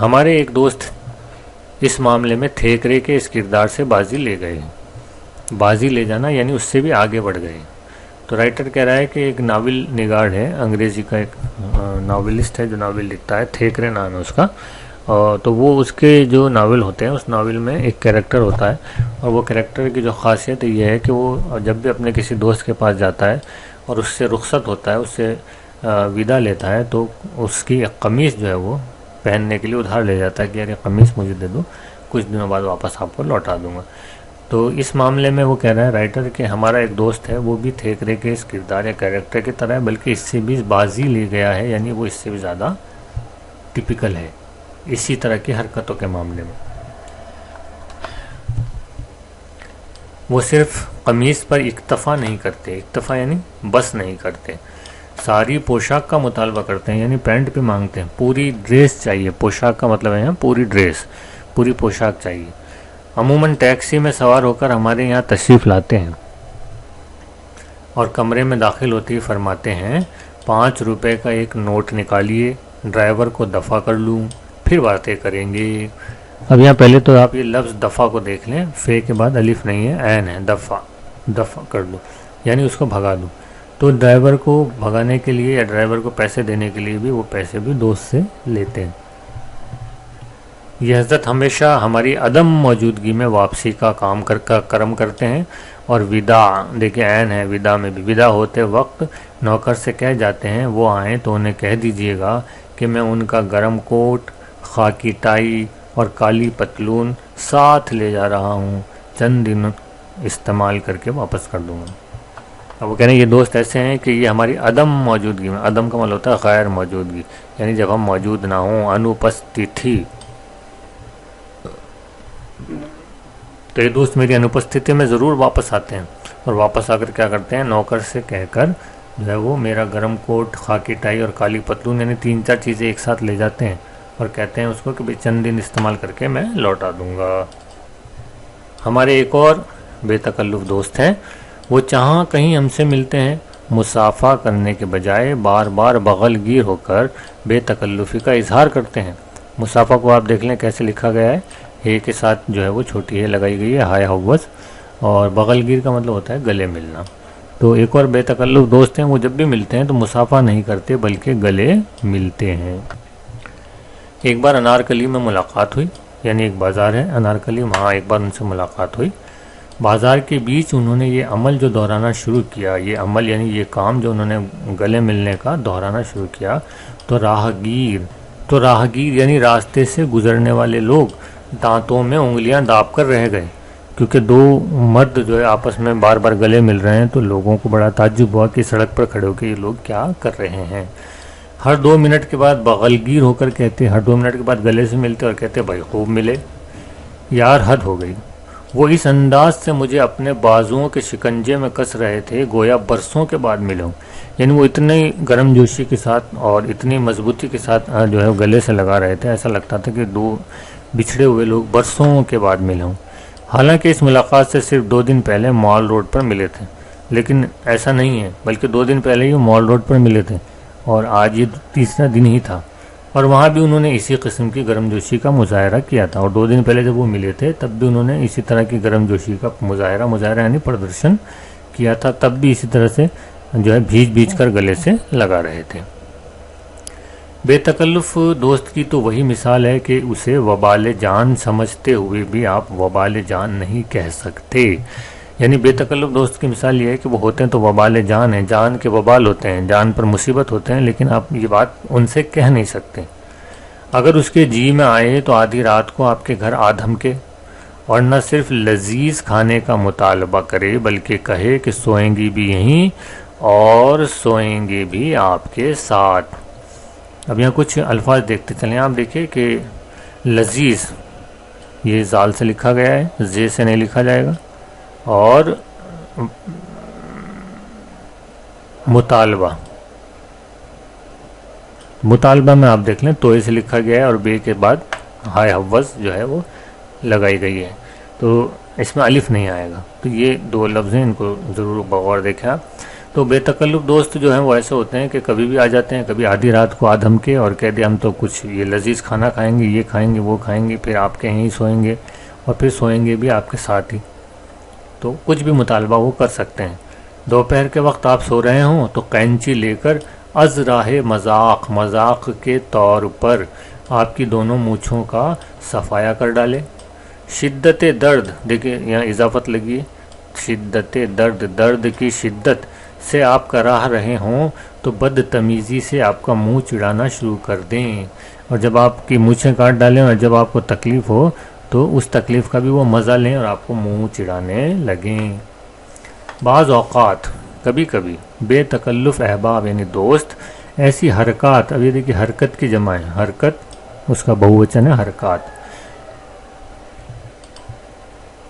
ہمارے ایک دوست اس معاملے میں تھیکرے کے اس کردار سے بازی لے گئے. بازی لے جانا یعنی اس سے بھی آگے بڑھ گئے. تو رائٹر کہہ رہا ہے کہ ایک ناول نگار ہے، انگریزی کا ایک ناولسٹ ہے جو ناول لکھتا ہے، تھیکرے نام ہے اس کا. تو وہ اس کے جو ناول ہوتے ہیں اس ناول میں ایک کیریکٹر ہوتا ہے، اور وہ کیریکٹر کی جو خاصیت یہ ہے کہ وہ جب بھی اپنے کسی دوست کے پاس جاتا ہے اور اس سے رخصت ہوتا ہے، اس سے ودا لیتا ہے، تو اس کی ایک قمیص جو ہے وہ پہننے کے لیے ادھار لے جاتا ہے کہ یار یہ قمیص مجھے دے دو، کچھ دنوں بعد واپس آپ کو لوٹا دوں گا. تو اس معاملے میں وہ کہہ رہا ہے رائٹر کہ ہمارا ایک دوست ہے وہ بھی تھیکرے کے اس کردار یا کیریکٹر کی طرح ہے، بلکہ اس سے بھی بازی لے گیا ہے، یعنی وہ اس سے بھی زیادہ ٹپیکل ہے اسی طرح کی حرکتوں کے معاملے میں. وہ صرف قمیص پر اکتفا نہیں کرتے، اکتفا یعنی بس نہیں کرتے، ساری پوشاک کا مطالبہ کرتے ہیں، یعنی پینٹ بھی مانگتے ہیں، پوری ڈریس چاہیے. پوشاک کا مطلب ہے پوری ڈریس، پوری پوشاک چاہیے. عموماً ٹیکسی میں سوار ہو کر ہمارے یہاں تشریف لاتے ہیں اور کمرے میں داخل ہوتے ہی فرماتے ہیں 5 روپے کا ایک نوٹ نکالیے، ڈرائیور کو دفع کر لوں پھر باتیں کریں گے. اب یہاں پہلے تو آپ یہ لفظ دفع کو دیکھ لیں، فے کے بعد الف نہیں ہے، عین ہے، دفع کر دو یعنی اس کو بھگا دو. تو ڈرائیور کو بھگانے کے لیے یا ڈرائیور کو پیسے دینے کے لیے بھی وہ پیسے بھی دوست سے لیتے ہیں. یہ حضرت ہمیشہ ہماری عدم موجودگی میں واپسی کا کرم کرتے ہیں. اور وداع دیکھیں عین ہے، وداع میں بھی وداع ہوتے وقت نوکر سے کہہ جاتے ہیں وہ آئیں تو انہیں کہہ دیجئے گا کہ میں ان کا گرم کوٹ، خاکی ٹائی اور کالی پتلون ساتھ لے جا رہا ہوں، چند دن استعمال کر کے واپس کر دوں گا. اب وہ کہہ رہے ہیں یہ دوست ایسے ہیں کہ یہ ہماری عدم موجودگی میں، عدم کا مطلب ہوتا ہے غیر موجودگی، یعنی جب ہم موجود نہ ہوں، انوپستھی، تو یہ دوست میری انوپستھتی میں ضرور واپس آتے ہیں. اور واپس آ کر کیا کرتے ہیں، نوکر سے کہہ کر جو ہے وہ میرا گرم کوٹ، خاکی ٹائی اور کالی پتلون یعنی 3-4 چیزیں ایک ساتھ لے جاتے ہیں اور کہتے ہیں اس کو کہ بھئی چند دن استعمال کر کے میں لوٹا دوں گا. ہمارے ایک اور بے تکلف دوست ہیں، وہ جہاں کہیں ہم سے ملتے ہیں مصافحہ کرنے کے بجائے بار بار بغل گیر ہو کر بے تکلفی کا اظہار کرتے ہیں. مصافحہ کو آپ دیکھ لیں کیسے لکھا گیا ہے، اے کے ساتھ جو ہے وہ چھوٹی ہے لگائی گئی ہے، ہائے حوض، اور بغل گیر کا مطلب ہوتا ہے گلے ملنا. تو ایک اور بے تکلف دوست ہیں، وہ جب بھی ملتے ہیں تو مصافحہ نہیں کرتے بلکہ گلے ملتے ہیں. ایک بار انارکلی میں ملاقات ہوئی، یعنی ایک بازار ہے انارکلی، وہاں ایک بار ان سے ملاقات ہوئی. بازار کے بیچ انہوں نے یہ عمل جو دہرانا شروع کیا، یہ عمل یعنی یہ کام جو انہوں نے گلے ملنے کا دہرانا شروع کیا، تو راہگیر یعنی راستے سے گزرنے والے لوگ دانتوں میں انگلیاں داب کر رہ گئے، کیونکہ 2 مرد جو ہے آپس میں بار بار گلے مل رہے ہیں. تو لوگوں کو بڑا تعجب ہوا کہ سڑک پر کھڑے ہو کے یہ لوگ کیا کر رہے ہیں. ہر 2 منٹ کے بعد بغل گیر ہو کر کہتے، ہر 2 منٹ کے بعد گلے سے ملتے اور کہتے بھائی خوب ملے، یار حد ہو گئی. وہ اس انداز سے مجھے اپنے بازوؤں کے شکنجے میں کس رہے تھے گویا برسوں کے بعد ملے ہوں. یعنی وہ اتنی گرم جوشی کے ساتھ اور اتنی مضبوطی کے ساتھ جو ہے گلے سے لگا رہے تھے، ایسا لگتا تھا کہ 2 بچھڑے ہوئے لوگ برسوں کے بعد ملے ہوں. حالانکہ اس ملاقات سے صرف 2 دن پہلے مال روڈ پر ملے تھے، لیکن ایسا نہیں ہے، بلکہ 2 دن پہلے ہی وہ مال روڈ پر ملے تھے اور آج یہ 3را دن ہی تھا. اور وہاں بھی انہوں نے اسی قسم کی گرم جوشی کا مظاہرہ کیا تھا، اور 2 دن پہلے جب وہ ملے تھے تب بھی انہوں نے اسی طرح کی گرم جوشی کا مظاہرہ یعنی پردرشن کیا تھا، تب بھی اسی طرح سے جو ہے بھیج کر گلے سے لگا رہے تھے. بے تکلف دوست کی تو وہی مثال ہے کہ اسے وبال جان سمجھتے ہوئے بھی آپ وبال جان نہیں کہہ سکتے. یعنی بے تکلف دوست کی مثال یہ ہے کہ وہ ہوتے ہیں تو وبال جان ہیں، جان کے وبال ہوتے ہیں، جان پر مصیبت ہوتے ہیں، لیکن آپ یہ بات ان سے کہہ نہیں سکتے. اگر اس کے جی میں آئے تو آدھی رات کو آپ کے گھر آ دھمکے اور نہ صرف لذیذ کھانے کا مطالبہ کرے بلکہ کہے کہ سوئیں گی بھی یہیں اور سوئیں گے بھی آپ کے ساتھ. اب یہاں کچھ الفاظ دیکھتے چلیں. آپ دیکھیں کہ لذیذ یہ زال سے لکھا گیا ہے، زے سے نہیں لکھا جائے گا، اور مطالبہ میں آپ دیکھ لیں توئے سے لکھا گیا ہے اور بے کے بعد ہائے حوض جو ہے وہ لگائی گئی ہے، تو اس میں الف نہیں آئے گا. تو یہ 2 لفظ ہیں، ان کو ضرور بغور دیکھیں آپ. تو بے تکلف دوست جو ہیں وہ ایسے ہوتے ہیں کہ کبھی بھی آ جاتے ہیں، کبھی آدھی رات کو آ دھمکے اور کہہ دے ہم تو کچھ یہ لذیذ کھانا کھائیں گے، یہ کھائیں گے، وہ کھائیں گے، پھر آپ کے یہیں سوئیں گے اور پھر سوئیں گے بھی آپ کے ساتھ ہی، تو کچھ بھی مطالبہ وہ کر سکتے ہیں۔ دوپہر کے وقت آپ سو رہے ہوں تو قینچی لے کر از راہ مذاق کے طور پر آپ کی دونوں مونچھوں کا صفایا کر ڈالے۔ شدت درد، دیکھیں یہاں اضافت لگی ہے، شدت درد کی شدت سے آپ کراہ رہے ہوں تو بدتمیزی سے آپ کا منہ چڑانا شروع کر دیں، اور جب آپ کی مونچھیں کاٹ ڈالیں اور جب آپ کو تکلیف ہو تو اس تکلیف کا بھی وہ مزہ لیں اور آپ کو منہ چڑانے لگیں۔ بعض اوقات، کبھی کبھی بے تکلف احباب یعنی دوست ایسی حرکات، اب یہ دیکھیے حرکت کی جمع ہے، حرکت اس کا بہووچن ہے حرکات،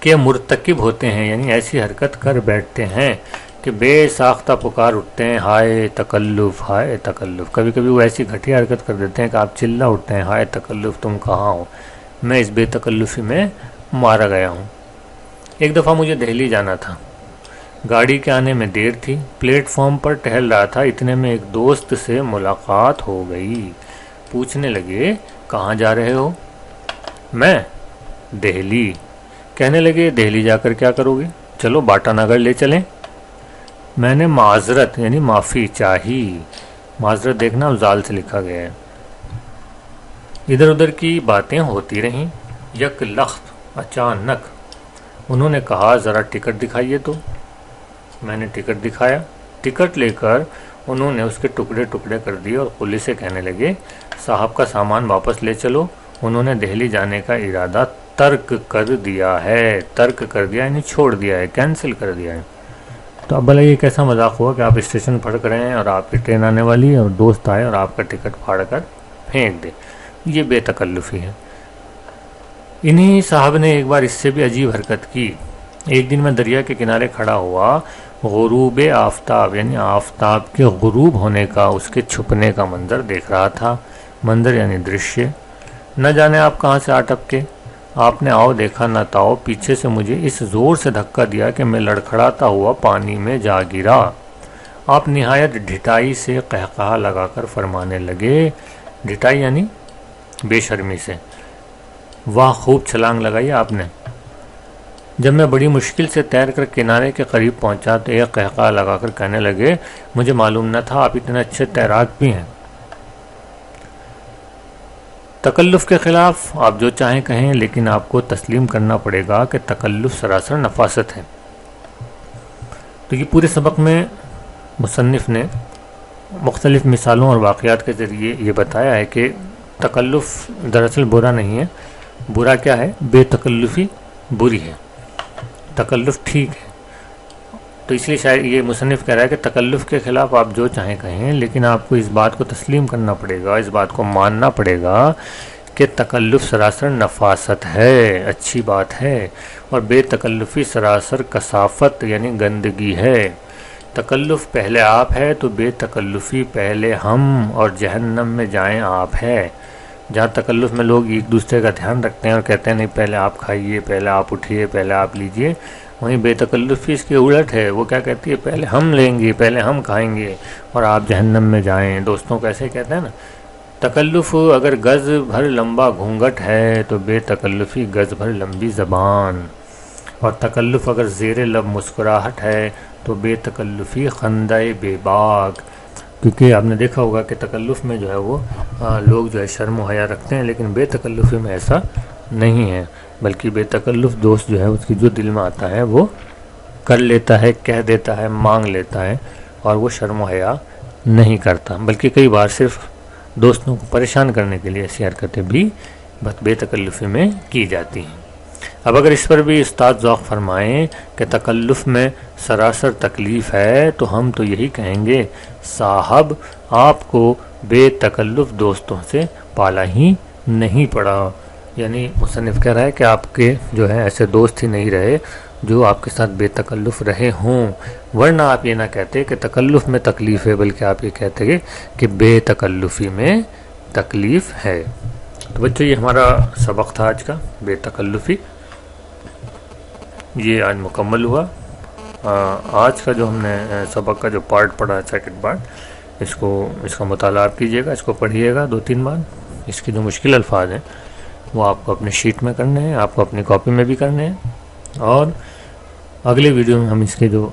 کے مرتکب ہوتے ہیں، یعنی ایسی حرکت کر بیٹھتے ہیں کہ بے ساختہ پکار اٹھتے ہیں، ہائے تکلف ہائے تکلف۔ کبھی کبھی وہ ایسی گھٹیا حرکت کر دیتے ہیں کہ آپ چلا اٹھتے ہیں، ہائے تکلف تم کہاں ہو، میں اس بے تکلفی میں مارا گیا ہوں۔ ایک دفعہ مجھے دہلی جانا تھا، گاڑی کے آنے میں دیر تھی، پلیٹ فارم پر ٹہل رہا تھا، اتنے میں ایک دوست سے ملاقات ہو گئی۔ پوچھنے لگے کہاں جا رہے ہو؟ میں دہلی۔ کہنے لگے دہلی جا کر کیا کرو گے؟ چلو باٹا نگر لے چلیں۔ میں نے معذرت یعنی معافی چاہی، معذرت دیکھنا زال سے لکھا گیا ہے۔ ادھر ادھر کی باتیں ہوتی رہیں، یک لخت اچانک انہوں نے کہا ذرا ٹکٹ دکھائیے تو۔ میں نے ٹکٹ دکھایا، ٹکٹ لے کر انہوں نے اس کے ٹکڑے ٹکڑے کر دیے اور قلی سے کہنے لگے صاحب کا سامان واپس لے چلو، انہوں نے دہلی جانے کا ارادہ ترک کر دیا ہے۔ ترک کر دیا یعنی چھوڑ دیا ہے، کینسل کر دیا ہے۔ تو اب بھلا یہ کیسا مذاق ہوا کہ آپ اسٹیشن پھڑ کر ہیں اور آپ کی ٹرین آنے والی ہے اور دوست آئے اور آپ کا ٹکٹ پھاڑ کر پھینک دے، یہ بے تکلفی ہے۔ انہی صاحب نے ایک بار اس سے بھی عجیب حرکت کی۔ ایک دن میں دریا کے کنارے کھڑا ہوا، غروب آفتاب یعنی آفتاب کے غروب ہونے کا، اس کے چھپنے کا منظر دیکھ رہا تھا۔ منظر یعنی درشیہ، نہ جانے آپ کہاں سے آ ٹپکے۔ آپ نے آؤ دیکھا نہ تاؤ، پیچھے سے مجھے اس زور سے دھکا دیا کہ میں لڑکھڑاتا ہوا پانی میں جا گرا۔ آپ نہایت ڈھٹائی سے قہقہا لگا کر فرمانے لگے، ڈھٹائی یعنی بے شرمی سے، واہ خوب چھلانگ لگائی آپ نے۔ جب میں بڑی مشکل سے تیر کر کنارے کے قریب پہنچا تو ایک قہقہا لگا کر کہنے لگے مجھے معلوم نہ تھا آپ اتنے اچھے تیراک بھی ہیں۔ تکلف کے خلاف آپ جو چاہیں کہیں، لیکن آپ کو تسلیم کرنا پڑے گا کہ تکلف سراسر نفاست ہے۔ تو یہ پورے سبق میں مصنف نے مختلف مثالوں اور واقعات کے ذریعے یہ بتایا ہے کہ تکلف دراصل برا نہیں ہے، برا کیا ہے؟ بے تکلفی بری ہے، تکلف ٹھیک ہے۔ تو اس لیے شاید یہ مصنف کہہ رہا ہے کہ تکلف کے خلاف آپ جو چاہیں کہیں، لیکن آپ کو اس بات کو تسلیم کرنا پڑے گا، اس بات کو ماننا پڑے گا کہ تکلف سراسر نفاست ہے، اچھی بات ہے، اور بے تکلفی سراسر کثافت یعنی گندگی ہے۔ تکلف پہلے آپ ہے تو بے تکلفی پہلے ہم اور جہنم میں جائیں آپ ہے۔ جہاں تکلف میں لوگ ایک دوسرے کا دھیان رکھتے ہیں اور کہتے ہیں نہیں پہلے آپ کھائیے، پہلے آپ اٹھیے، پہلے آپ لیجئے، وہیں بے تکلفی اس کی الٹ ہے، وہ کیا کہتی ہے پہلے ہم لیں گے، پہلے ہم کھائیں گے اور آپ جہنم میں جائیں۔ دوستوں کو ایسے کہتے ہیں نا۔ تکلف اگر گز بھر لمبا گھونگھٹ ہے تو بے تکلفی گز بھر لمبی زبان، اور تکلف اگر زیر لب مسکراہٹ ہے تو بے تکلفی خندہ بے باک۔ کیونکہ آپ نے دیکھا ہوگا کہ تکلف میں جو ہے وہ لوگ جو ہے شرم و حیا رکھتے ہیں، لیکن بے تکلفی میں ایسا نہیں ہے، بلکہ بے تکلف دوست جو ہے اس کی جو دل میں آتا ہے وہ کر لیتا ہے، کہہ دیتا ہے، مانگ لیتا ہے، اور وہ شرم و حیا نہیں کرتا، بلکہ کئی بار صرف دوستوں کو پریشان کرنے کے لیے ایسی حرکتیں بھی بے تکلفی میں کی جاتی ہیں۔ اب اگر اس پر بھی استاد ذوق فرمائیں کہ تکلف میں سراسر تکلیف ہے تو ہم تو یہی کہیں گے صاحب آپ کو بے تکلف دوستوں سے پالا ہی نہیں پڑا۔ یعنی مصنف کہہ رہا ہے کہ آپ کے جو ہے ایسے دوست ہی نہیں رہے جو آپ کے ساتھ بے تکلف رہے ہوں، ورنہ آپ یہ نہ کہتے کہ تکلف میں تکلیف ہے، بلکہ آپ یہ کہتے کہ بے تکلفی میں تکلیف ہے۔ تو بچوں یہ ہمارا سبق تھا آج کا، بے تکلفی، یہ آج مکمل ہوا۔ آج کا جو ہم نے سبق کا جو پارٹ پڑھا ہے، سیکنڈ پارٹ، اس کا مطالعہ آپ کیجیے گا، اس کو پڑھیے گا 2-3 بار. اس کی جو مشکل الفاظ ہیں وہ آپ کو اپنے شیٹ میں کرنے ہیں، آپ کو اپنی کاپی میں بھی کرنے ہیں، اور اگلے ویڈیو میں ہم اس کے جو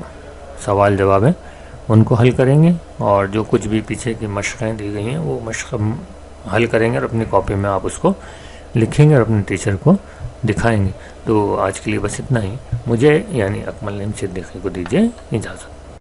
سوال جواب ہیں ان کو حل کریں گے، اور جو کچھ بھی پیچھے کی مشقیں دی گئی ہیں وہ مشق حل کریں گے، اور اپنی کاپی میں آپ اس کو لکھیں گے اور اپنے ٹیچر کو دکھائیں گے. تو آج کے لیے بس اتنا ہی. مجھے یعنی اکمل نعیم صدیقی کو دیجیے اجازت.